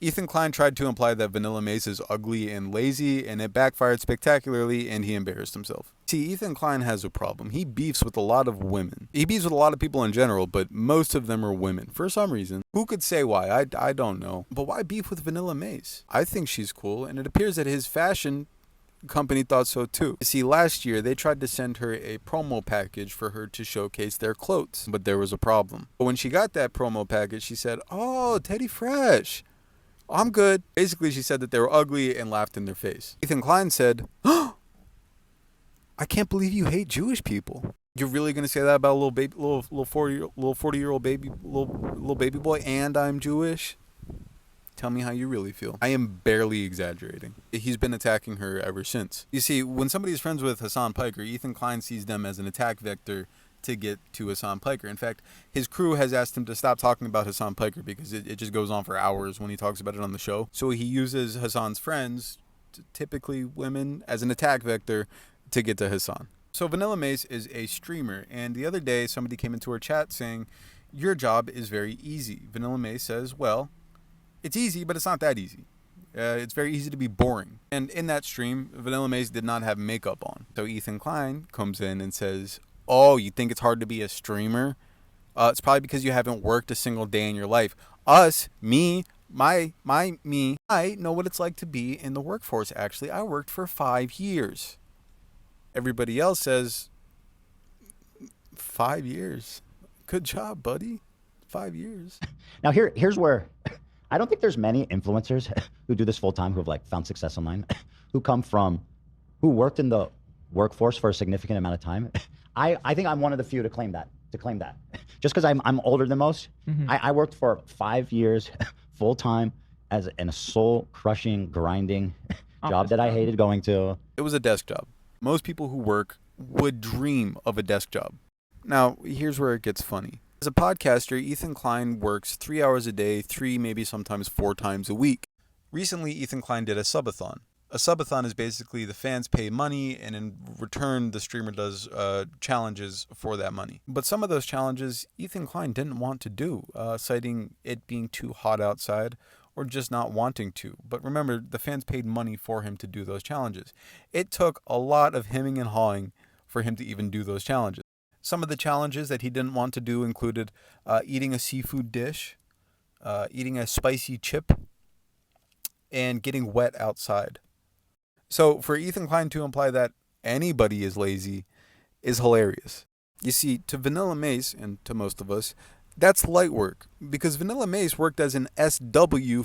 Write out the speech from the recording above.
Ethan Klein tried to imply that Vanilla Mace is ugly and lazy, and it backfired spectacularly, and he embarrassed himself. See, Ethan Klein has a problem. He beefs with a lot of women. He beefs with a lot of people in general, but most of them are women, for some reason. Who could say why? I don't know. But why beef with Vanilla Mace? I think she's cool, and it appears that his fashion company thought so too. See, last year they tried to send her a promo package for her to showcase their clothes, but there was a problem. But when she got that promo package, she said, "Oh, Teddy Fresh, I'm good." Basically, she said that they were ugly and laughed in their face. Ethan Klein said, "Oh, I can't believe you hate Jewish people. You're really gonna say that about a little 40-year-old baby, little baby boy, and I'm Jewish? Tell me how you really feel." I am barely exaggerating. He's been attacking her ever since. You see, when somebody is friends with Hassan Piker, Ethan Klein sees them as an attack vector to get to Hassan Piker. In fact, his crew has asked him to stop talking about Hassan Piker because it just goes on for hours when he talks about it on the show. So he uses Hassan's friends, typically women, as an attack vector to get to Hassan. So Vanilla Mace is a streamer, and the other day somebody came into her chat saying, "Your job is very easy." Vanilla Mace says, "Well, it's easy, but it's not that easy. It's very easy to be boring." And in that stream, Vanilla Mace did not have makeup on. So Ethan Klein comes in and says, "Oh, you think it's hard to be a streamer? It's probably because you haven't worked a single day in your life. Us, me, me, I know what it's like to be in the workforce, actually. I worked for 5 years." Everybody else says, 5 years? Good job, buddy. 5 years. Now here's where I don't think there's many influencers who do this full time who have like found success online, who worked in the workforce for a significant amount of time. I think I'm one of the few to claim that. Just because I'm older than most. I worked for 5 years full time in a soul crushing, grinding job that I hated going to. It was a desk job. Most people who work would dream of a desk job. Now, here's where it gets funny. As a podcaster, Ethan Klein works 3 hours a day, 3, maybe sometimes 4 times a week. Recently, Ethan Klein did a subathon. A subathon is basically the fans pay money, and in return, the streamer does challenges for that money. But some of those challenges, Ethan Klein didn't want to do, citing it being too hot outside or just not wanting to. But remember, the fans paid money for him to do those challenges. It took a lot of hemming and hawing for him to even do those challenges. Some of the challenges that he didn't want to do included eating a seafood dish, eating a spicy chip, and getting wet outside. So for Ethan Klein to imply that anybody is lazy is hilarious. You see, to Vanilla Mace, and to most of us, that's light work, because Vanilla Mace worked as an SW